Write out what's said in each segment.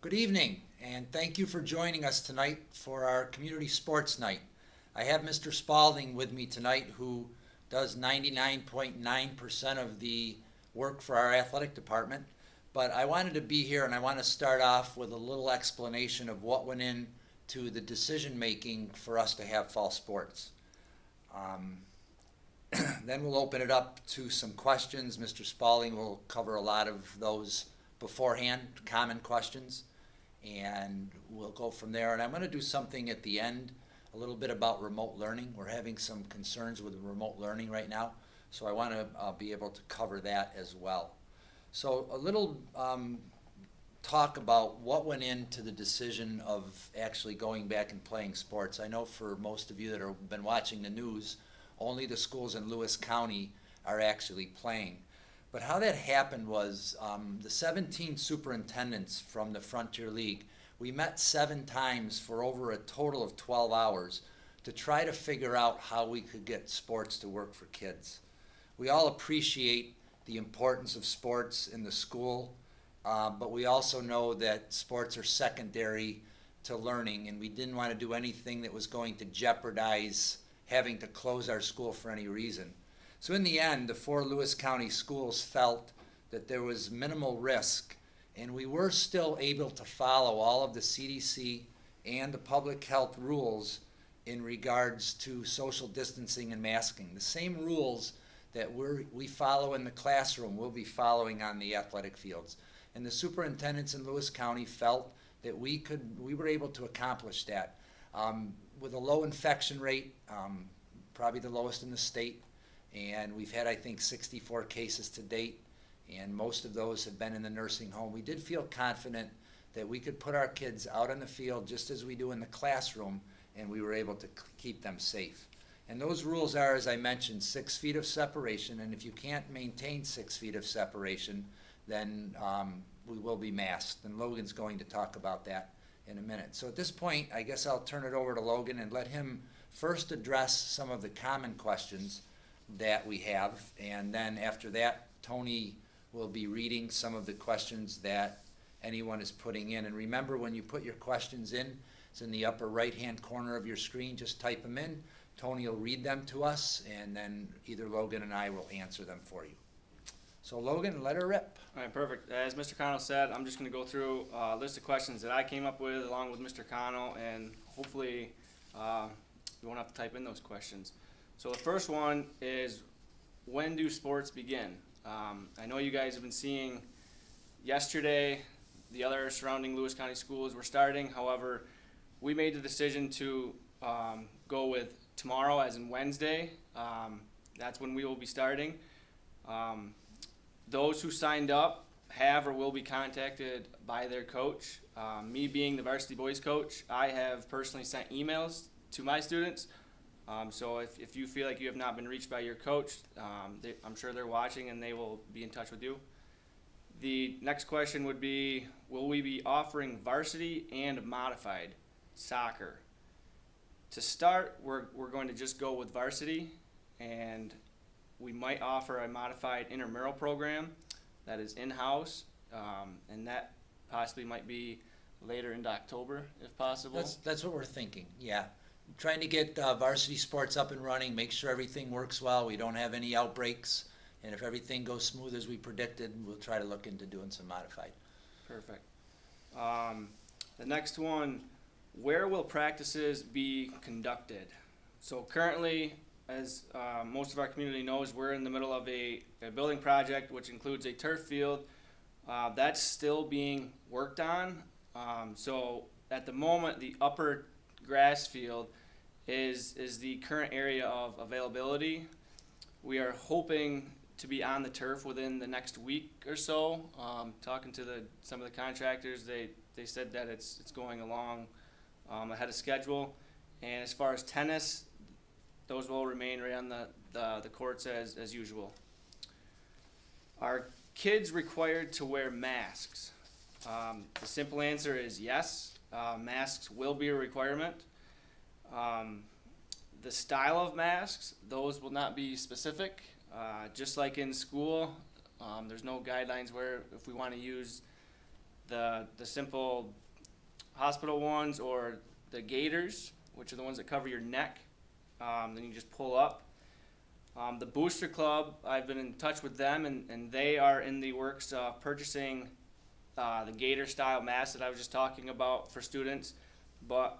Good evening, and thank you for joining us tonight for our community sports night. I have Mr. Spalding with me tonight, who does 99.9% of the work for our athletic department. But I wanted to be here, and I want to start off with a little explanation of what went into the decision making for us to have fall sports. Um, Then we'll open it up to some questions. Mr. Spalding will cover a lot of those beforehand, common questions, and we'll go from there. And I'm going to do something at the end, a little bit about remote learning. We're having some concerns with remote learning right now, so I want to be able to cover that as well. So a little talk about what went into the decision of actually going back and playing sports. I know for most of you that have been watching the news, only the schools in Lewis County are actually playing. But how that happened was the 17 superintendents from the Frontier League, we met 7 times for over a total of 12 hours to try to figure out how we could get sports to work for kids. We all appreciate the importance of sports in the school, but we also know that sports are secondary to learning, and we didn't want to do anything that was going to jeopardize having to close our school for any reason. So in the end, the 4 Lewis County schools felt that there was minimal risk, and we were still able to follow all of the CDC and the public health rules in regards to social distancing and masking. The same rules that we follow in the classroom, we'll be following on the athletic fields. And the superintendents in Lewis County felt that we were able to accomplish that with a low infection rate, probably the lowest in the state. And we've had, I think, 64 cases to date, and most of those have been in the nursing home. We did feel confident that we could put our kids out on the field just as we do in the classroom, and we were able to keep them safe. And those rules are, as I mentioned, 6 feet of separation, and if you can't maintain 6 feet of separation, then we will be masked. And Logan's going to talk about that in a minute. So at this point, I guess I'll turn it over to Logan and let him first address some of the common questions that we have, and then after that, Tony will be reading some of the questions that anyone is putting in. And remember, when you put your questions in, it's in the upper right-hand corner of your screen. Just type them in. Tony will read them to us, and then either Logan and I will answer them for you. So Logan, let her rip. All right, perfect. As Mr. Connell said, I'm just going to go through a list of questions that I came up with along with Mr. Connell, and hopefully you won't have to type in those questions. So the first one is, when do sports begin? I know you guys have been seeing yesterday the other surrounding Lewis County schools were starting. However, we made the decision to go with tomorrow, as in Wednesday. That's when we will be starting. Those who signed up have or will be contacted by their coach. Me being the varsity boys coach, I have personally sent emails to my students. So if you feel like you have not been reached by your coach, I'm sure they're watching and they will be in touch with you. The next question would be, will we be offering varsity and modified soccer? To start, we're going to just go with varsity, and we might offer a modified intramural program that is in-house, and that possibly might be later into October if possible. That's what we're thinking, yeah. Trying to get varsity sports up and running, make sure everything works well, we don't have any outbreaks, and if everything goes smooth as we predicted, we'll try to look into doing some modified. Perfect. The next one, where will practices be conducted? So currently, as most of our community knows, we're in the middle of a building project which includes a turf field. That's still being worked on. So at the moment, the upper grass field is the current area of availability. We are hoping to be on the turf within the next week or so. Talking to some of the contractors, they said that it's going along ahead of schedule. And as far as tennis, those will remain right on the courts as usual. Are kids required to wear masks? The simple answer is yes. Masks will be a requirement. The style of masks, those will not be specific. Just like in school, there's no guidelines where if we want to use the simple hospital ones or the gaiters, which are the ones that cover your neck. Then you just pull up. The Booster Club, I've been in touch with them, and they are in the works of purchasing the gator style mask that I was just talking about for students. But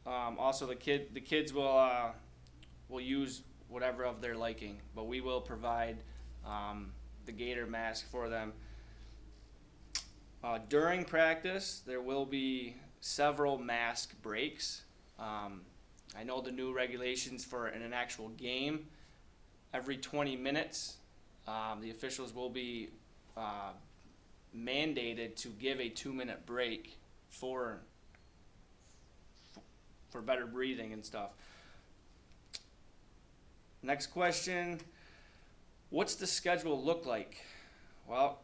also the kids will use whatever of their liking, but we will provide the gator mask for them. During practice, there will be several mask breaks. I know the new regulations for in an actual game, every 20 minutes, the officials will be mandated to give a 2-minute break for better breathing and stuff. Next question, what's the schedule look like? Well,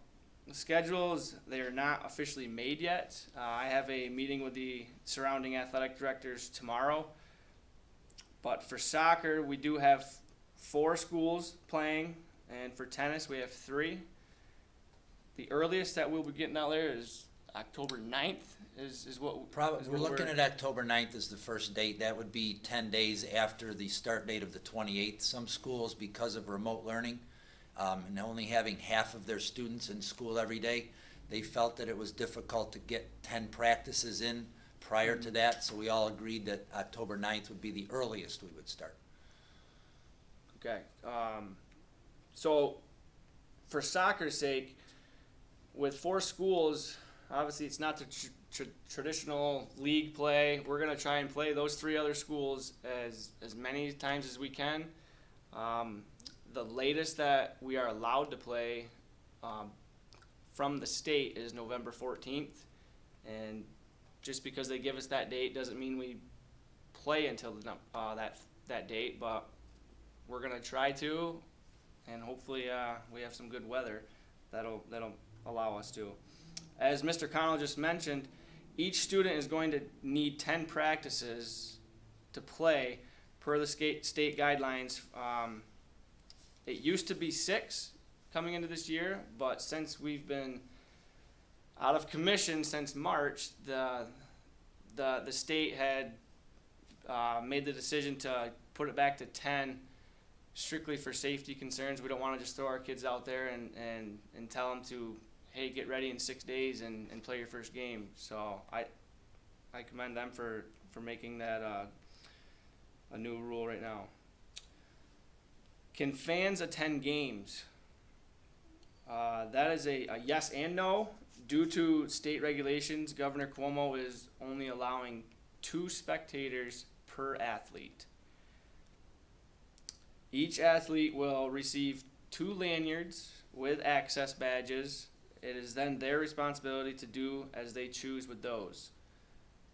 the schedules, they are not officially made yet. I have a meeting with the surrounding athletic directors tomorrow. But for soccer, we do have 4 schools playing, and for tennis, we have 3. The earliest that we'll be getting out there is October 9th, is what Probably, is we're what looking at October 9th as the first date. That would be 10 days after the start date of the 28th. Some schools, because of remote learning, and only having half of their students in school every day, they felt that it was difficult to get 10 practices in prior to that, so we all agreed that October 9th would be the earliest we would start. Okay. So for soccer's sake, with 4 schools, obviously it's not the traditional league play. We're going to try and play those 3 other schools as many times as we can. The latest that we are allowed to play from the state is November 14th. And just because they give us that date doesn't mean we play until that date, but we're going to try to, and hopefully we have some good weather that'll allow us to. As Mr. Connell just mentioned, each student is going to need 10 practices to play per the state guidelines. It used to be 6 coming into this year, but since we've been out of commission since March, the state had made the decision to put it back to 10 strictly for safety concerns. We don't want to just throw our kids out there and tell them to, hey, get ready in 6 days and play your first game. So I commend them for making that a new rule right now. Can fans attend games? That is a yes and no. Due to state regulations, Governor Cuomo is only allowing 2 spectators per athlete. Each athlete will receive 2 lanyards with access badges. It is then their responsibility to do as they choose with those.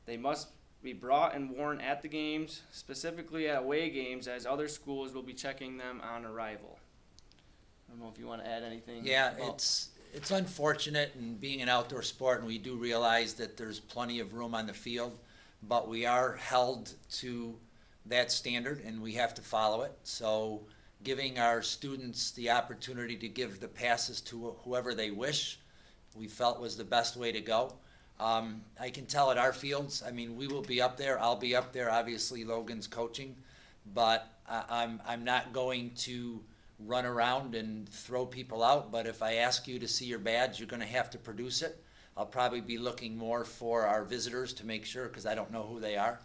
They must be brought and worn at the games, specifically at away games, as other schools will be checking them on arrival. I don't know if you want to add anything. Yeah, it's unfortunate in being an outdoor sport, and we do realize that there's plenty of room on the field, but we are held to that standard and we have to follow it. So giving our students the opportunity to give the passes to whoever they wish, we felt was the best way to go. I can tell at our fields, I mean, we will be up there. I'll be up there. Obviously, Logan's coaching, but I'm not going to run around and throw people out. But if I ask you to see your badge, you're going to have to produce it. I'll probably be looking more for our visitors to make sure, because I don't know who they are.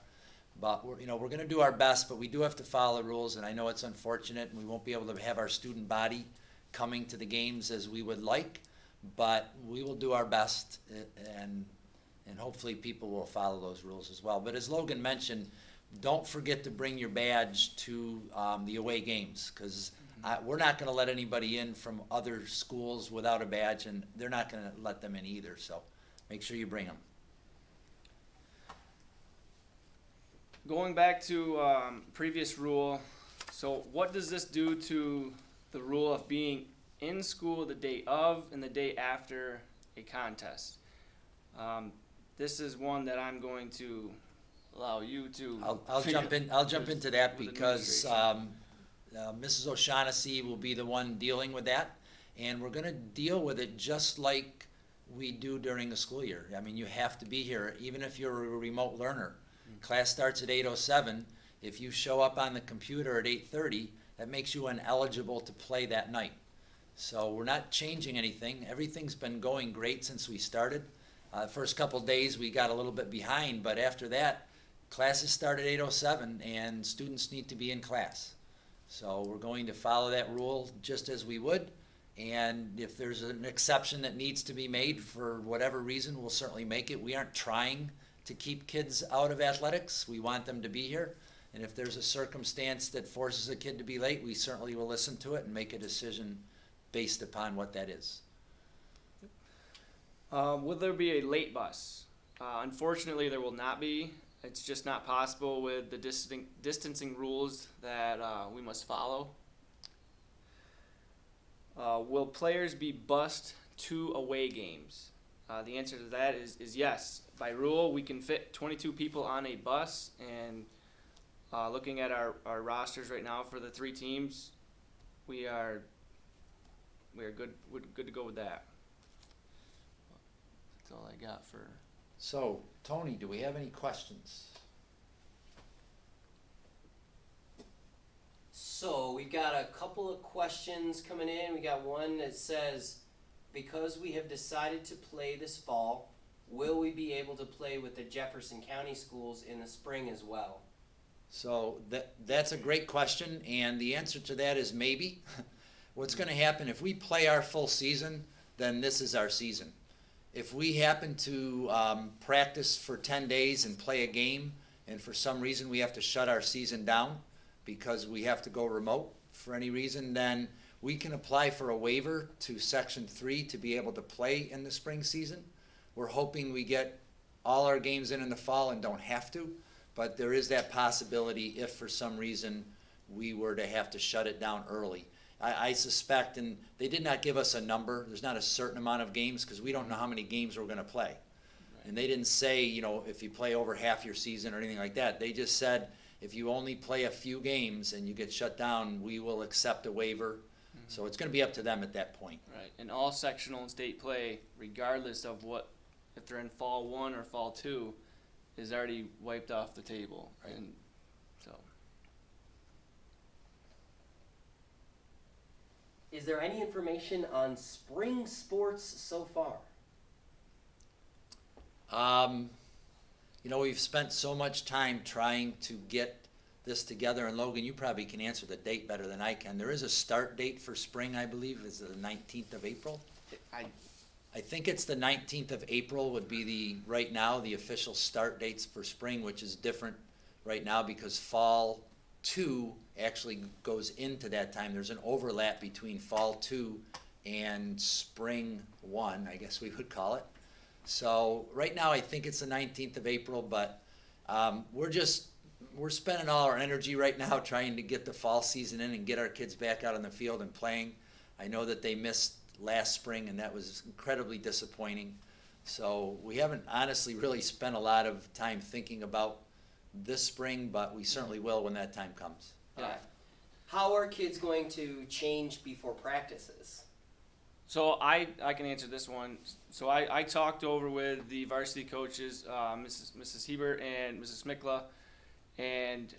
But we're going to do our best, but we do have to follow the rules, and I know it's unfortunate, and we won't be able to have our student body coming to the games as we would like, but we will do our best, and hopefully people will follow those rules as well. But as Logan mentioned, don't forget to bring your badge to the away games, because we're not going to let anybody in from other schools without a badge, and they're not going to let them in either, so make sure you bring them. Going back to previous rule, so what does this do to the rule of being in school the day of and the day after a contest? This is one that I'm going to allow you to. I'll jump in. I'll jump into that because Mrs. O'Shaughnessy will be the one dealing with that, and we're going to deal with it just like we do during the school year. I mean, you have to be here, even if you're a remote learner. Class starts at 8:07. If you show up on the computer at 8:30, that makes you ineligible to play that night. So we're not changing anything. Everything's been going great since we started. First couple days we got a little bit behind, but after that, classes start at 8:07 and students need to be in class. So we're going to follow that rule just as we would. And if there's an exception that needs to be made for whatever reason, we'll certainly make it. We aren't trying to keep kids out of athletics. We want them to be here. And if there's a circumstance that forces a kid to be late, we certainly will listen to it and make a decision based upon what that is. Will there be a late bus? Unfortunately, there will not be. It's just not possible with the distancing rules that we must follow. Will players be bused to away games? The answer to that is yes. By rule, we can fit 22 people on a bus, and looking at our rosters right now for the 3 teams, we are good. We're good to go with that. That's all I got for. So, Tony, do we have any questions? So we've got a couple of questions coming in. We got one that says, because we have decided to play this fall, will we be able to play with the Jefferson County schools in the spring as well? So that's a great question, and the answer to that is maybe. What's going to happen if we play our full season, then this is our season. If we happen to practice for 10 days and play a game, and for some reason we have to shut our season down because we have to go remote for any reason, then we can apply for a waiver to Section 3 to be able to play in the spring season. We're hoping we get all our games in the fall and don't have to, but there is that possibility if for some reason we were to have to shut it down early. I suspect, and they did not give us a number, there's not a certain amount of games because we don't know how many games we're going to play. Right. And they didn't say, you know, if you play over half your season or anything like that. They just said if you only play a few games and you get shut down, we will accept a waiver. Mm-hmm. So it's going to be up to them at that point. Right, and all sectional and state play, regardless of what, if they're in fall 1 or fall 2, is already wiped off the table. Right. And so. Is there any information on spring sports so far? You know, we've spent so much time trying to get this together, and Logan, you probably can answer the date better than I can. There is a start date for spring, I believe, is the 19th of April. I think it's the 19th of April would be right now, the official start dates for spring, which is different right now because fall 2 actually goes into that time. There's an overlap between fall 2 and spring 1, I guess we would call it. So right now I think it's the 19th of April, but we're spending all our energy right now trying to get the fall season in and get our kids back out on the field and playing. I know that they missed last spring, and that was incredibly disappointing. So we haven't honestly really spent a lot of time thinking about this spring, but we certainly will when that time comes. Yeah. How are kids going to change before practices? So I can answer this one. So I talked over with the varsity coaches, Mrs. Hebert and Mrs. Smikla, and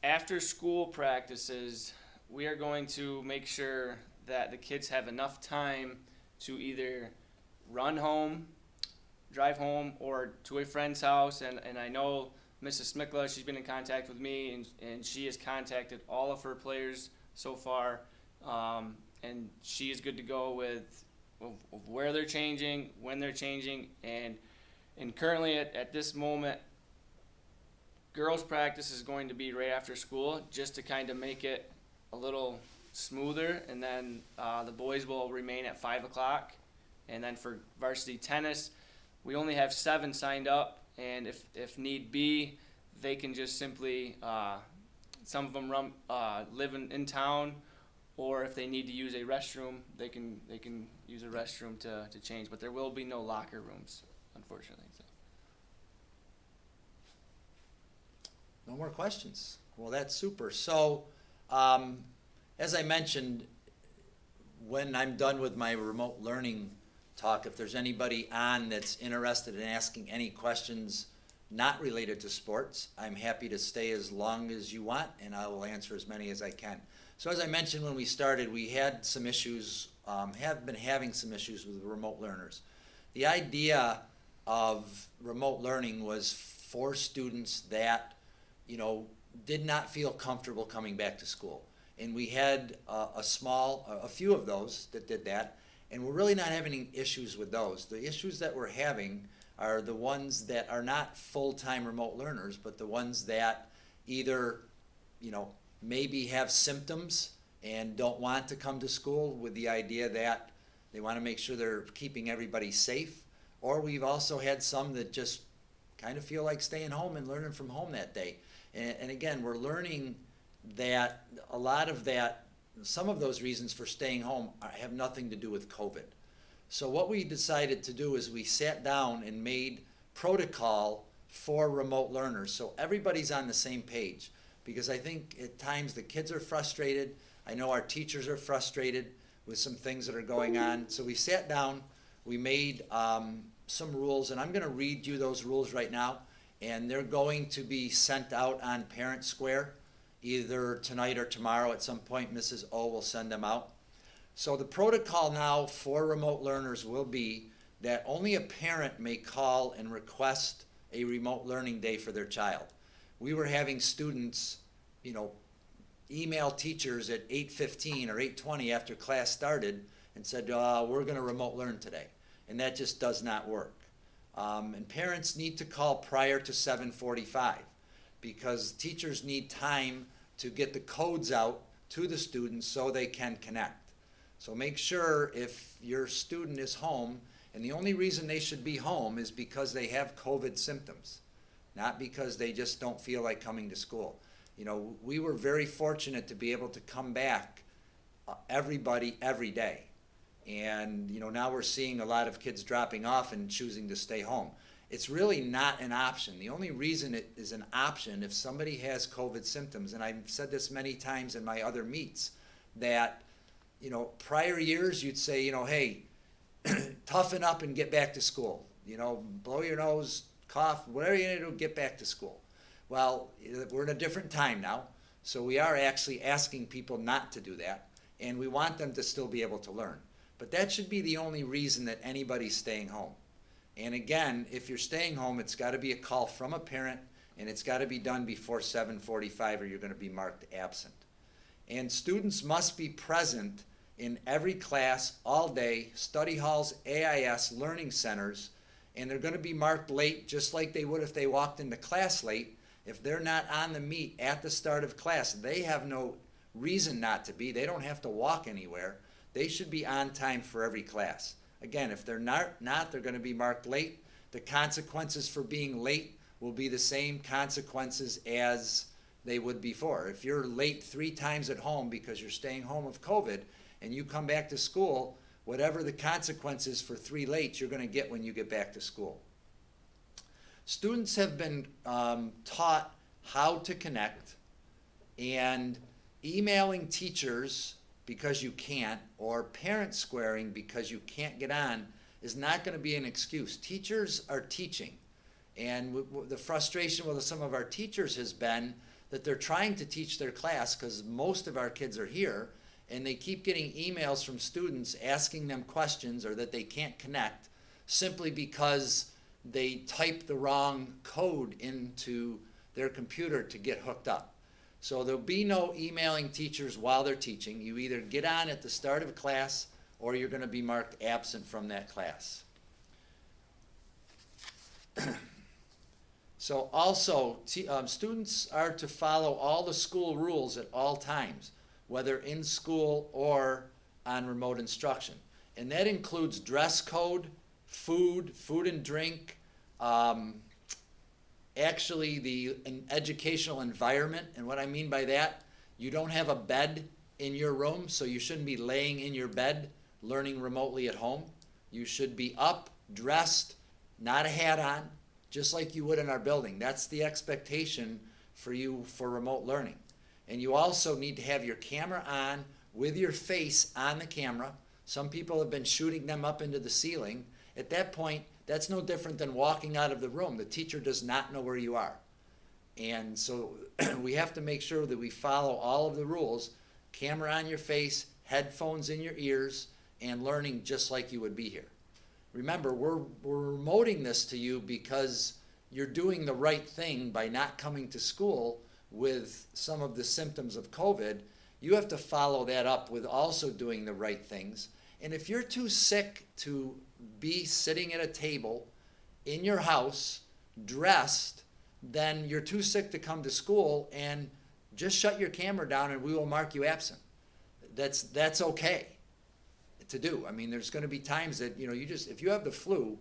after school practices, we are going to make sure that the kids have enough time to either run home, drive home, or to a friend's house. And I know Mrs. Smikla, she's been in contact with me, and she has contacted all of her players so far. And she is good to go with where they're changing, when they're changing, and currently at this moment, girls practice is going to be right after school just to kind of make it a little smoother, and then the boys will remain at 5 o'clock. And then for varsity tennis, we only have 7 signed up, and if need be, they can just simply, some of them live in town, or if they need to use a restroom, they can use a restroom to change. But there will be no locker rooms, unfortunately. So. No more questions. Well, that's super. So, as I mentioned, when I'm done with my remote learning talk. If there's anybody on that's interested in asking any questions not related to sports, I'm happy to stay as long as you want, and I will answer as many as I can. So as I mentioned when we started, we had some issues, have been having some issues with remote learners. The idea of remote learning was for students that, did not feel comfortable coming back to school. And we had a few of those that did that, and we're really not having any issues with those. The issues that we're having are the ones that are not full-time remote learners, but the ones that either, maybe have symptoms and don't want to come to school with the idea that they want to make sure they're keeping everybody safe. Or we've also had some that just kind of feel like staying home and learning from home that day. And again, we're learning that a lot of that, some of those reasons for staying home have nothing to do with COVID. So what we decided to do is we sat down and made protocol for remote learners, so everybody's on the same page. Because I think at times the kids are frustrated. I know our teachers are frustrated with some things that are going on. So we sat down, we made some rules, and I'm going to read you those rules right now. And they're going to be sent out on Parent Square, either tonight or tomorrow at some point. Mrs. O will send them out. So the protocol now for remote learners will be that only a parent may call and request a remote learning day for their child. We were having students, email teachers at 8:15 or 8:20 after class started and said, we're going to remote learn today. And that just does not work. And parents need to call prior to 7:45 because teachers need time to get the codes out to the students so they can connect. So make sure if your student is home, and the only reason they should be home is because they have COVID symptoms, not because they just don't feel like coming to school. We were very fortunate to be able to come back everybody every day. And now we're seeing a lot of kids dropping off and choosing to stay home. It's really not an option. The only reason it is an option if somebody has COVID symptoms, and I've said this many times in my other meets, that prior years you'd say, hey, toughen up and get back to school. Blow your nose, cough, whatever you need to do, get back to school. Well, we're in a different time now, so we are actually asking people not to do that, and we want them to still be able to learn. But that should be the only reason that anybody's staying home. And again, if you're staying home, it's got to be a call from a parent, and it's got to be done before 7:45 or you're going to be marked absent. And students must be present in every class all day, study halls, AIS, learning centers, and they're going to be marked late just like they would if they walked into class late. If they're not on the meet at the start of class, they have no reason not to be. They don't have to walk anywhere. They should be on time for every class. Again, if they're not, they're going to be marked late. The consequences for being late will be the same consequences as they would before. If you're late 3 times at home because you're staying home with COVID and you come back to school, whatever the consequences for 3 late, you're going to get when you get back to school. Students have been taught how to connect, and emailing teachers because you can't, or parent squaring because you can't get on, is not going to be an excuse. Teachers are teaching, and the frustration with some of our teachers has been that they're trying to teach their class because most of our kids are here, and they keep getting emails from students asking them questions or that they can't connect simply because they typed the wrong code into their computer to get hooked up. So there'll be no emailing teachers while they're teaching. You either get on at the start of a class or you're going to be marked absent from that class. So also, students are to follow all the school rules at all times, whether in school or on remote instruction. And that includes dress code, food and drink, actually the educational environment. And what I mean by that, you don't have a bed in your room, so you shouldn't be laying in your bed learning remotely at home. You should be up, dressed, not a hat on, just like you would in our building. That's the expectation for you for remote learning. And you also need to have your camera on with your face on the camera Some people have been shooting them up into the ceiling. At that point, that's no different than walking out of the room. The teacher does not know where you are. And so we have to make sure that we follow all of the rules, camera on your face, headphones in your ears, and learning just like you would be here. Remember, we're promoting this to you because you're doing the right thing by not coming to school with some of the symptoms of COVID. You have to follow that up with also doing the right things. And if you're too sick to be sitting at a table in your house, dressed, then you're too sick to come to school, and just shut your camera down and we will mark you absent. That's okay to do. I mean, there's going to be times that, you just, if you have the flu,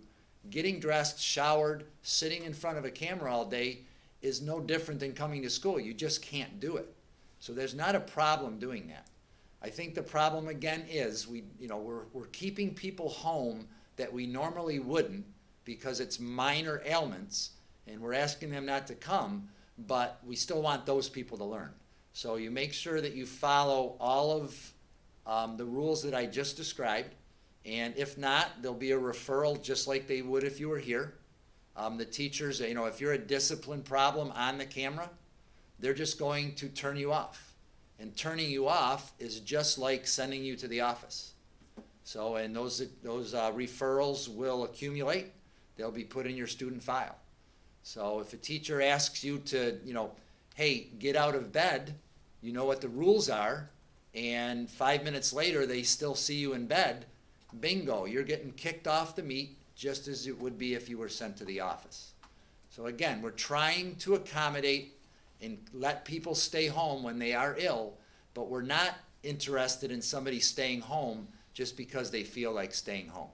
getting dressed, showered, sitting in front of a camera all day is no different than coming to school. You just can't do it. So there's not a problem doing that. I think the problem again is we're keeping people home that we normally wouldn't because it's minor ailments, and we're asking them not to come, but we still want those people to learn. So you make sure that you follow all of the rules that I just described, and if not, there'll be a referral just like they would if you were here. The teachers, if you're a discipline problem on the camera, they're just going to turn you off. And turning you off is just like sending you to the office. So, and those referrals will accumulate. They'll be put in your student file. So if a teacher asks you to, hey, get out of bed, you know what the rules are, and 5 minutes later they still see you in bed, bingo, you're getting kicked off the meet just as it would be if you were sent to the office. So again, we're trying to accommodate and let people stay home when they are ill, but we're not interested in somebody staying home just because they feel like staying home.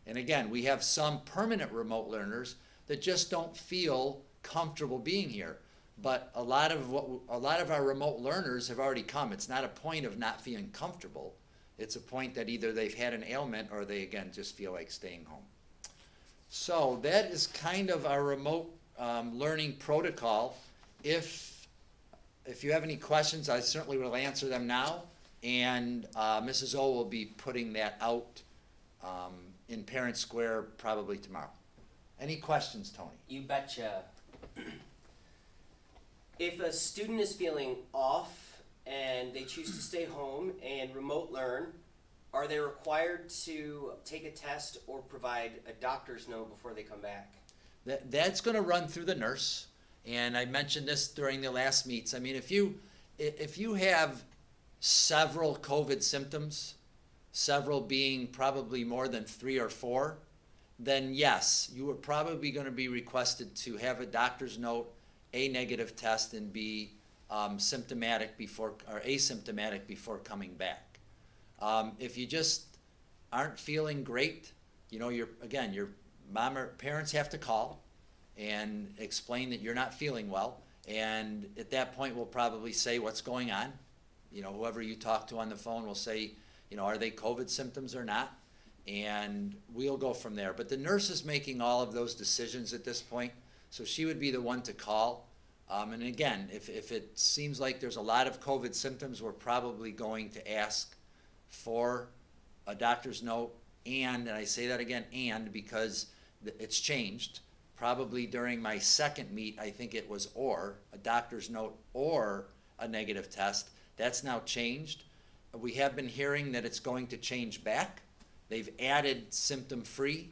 And again, we have some permanent remote learners that just don't feel comfortable being here. But a lot of our remote learners have already come. It's not a point of not feeling comfortable. It's a point that either they've had an ailment or they, again, just feel like staying home. So that is kind of our remote learning protocol. If you have any questions, I certainly will answer them now. And Mrs. O will be putting that out in Parent Square probably tomorrow. Any questions, Tony? You betcha. If a student is feeling off and they choose to stay home and remote learn, are they required to take a test or provide a doctor's note before they come back? That's going to run through the nurse, and I mentioned this during the last meets. I mean, if you have several COVID symptoms, several being probably more than 3 or 4, then yes, you are probably going to be requested to have a doctor's note, a negative test, and be symptomatic before or asymptomatic before coming back. If you just aren't feeling great, your mom or parents have to call and explain that you're not feeling well, and at that point we'll probably say what's going on. Whoever you talk to on the phone will say, are they COVID symptoms or not? And we'll go from there. But the nurse is making all of those decisions at this point, so she would be the one to call. And again, if it seems like there's a lot of COVID symptoms, we're probably going to ask for a doctor's note, and I say that again, and because it's changed. Probably during my second meet, I think it was or a doctor's note or a negative test. That's now changed. We have been hearing that it's going to change back. They've added symptom-free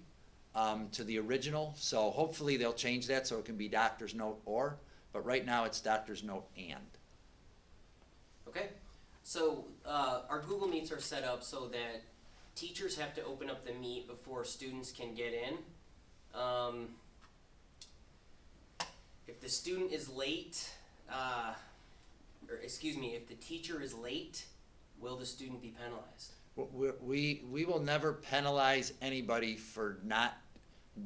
to the original, so hopefully they'll change that so it can be doctor's note or, but right now it's doctor's note and. Okay, so our Google Meets are set up so that teachers have to open up the Meet before students can get in. If the student is late, if the teacher is late, will the student be penalized? We will never penalize anybody for not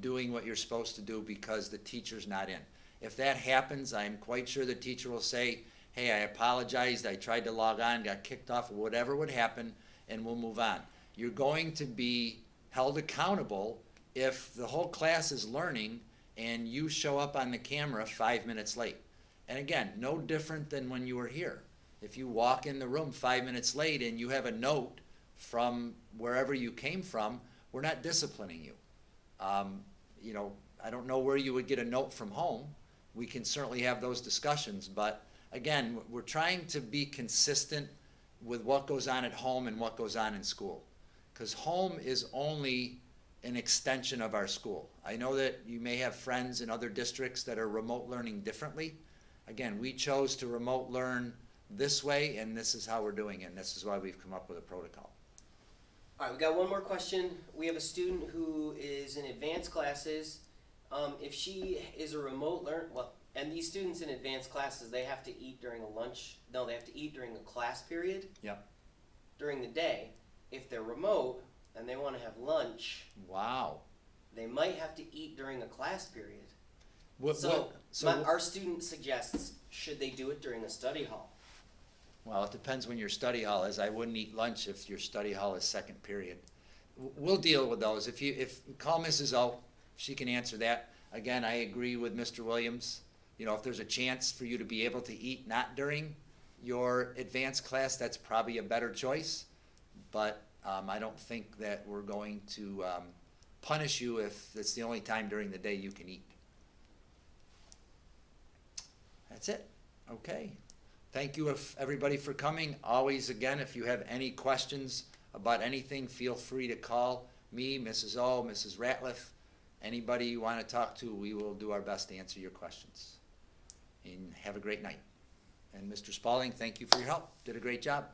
doing what you're supposed to do because the teacher's not in. If that happens, I'm quite sure the teacher will say, hey, I apologized, I tried to log on, got kicked off, whatever would happen, and we'll move on. You're going to be held accountable if the whole class is learning and you show up on the camera 5 minutes late. And again, no different than when you were here. If you walk in the room 5 minutes late and you have a note from wherever you came from, we're not disciplining you. You know, I don't know where you would get a note from home. We can certainly have those discussions, but again, we're trying to be consistent with what goes on at home and what goes on in school. Because home is only an extension of our school. I know that you may have friends in other districts that are remote learning differently. Again, we chose to remote learn this way, and this is how we're doing it, and this is why we've come up with a protocol. All right, we got one more question. We have a student who is in advanced classes. If she is a remote learner, well, and these students in advanced classes, they have to eat during a lunch. No, they have to eat during a class period. Yep. During the day. If they're remote and they want to have lunch, Wow. they might have to eat during a class period. So Our student suggests, should they do it during a study hall? well, it depends when your study hall is. I wouldn't eat lunch if your study hall is second period. We'll deal with those. Call Mrs. O, she can answer that. Again, I agree with Mr. Williams. You know, if there's a chance for you to be able to eat not during your advanced class, that's probably a better choice. But I don't think that we're going to punish you if it's the only time during the day you can eat. That's it. Okay. Thank you, everybody, for coming. Always, again, if you have any questions about anything, feel free to call me, Mrs. O, Mrs. Ratliff, anybody you want to talk to. We will do our best to answer your questions. And have a great night. And Mr. Spalding, thank you for your help. Did a great job.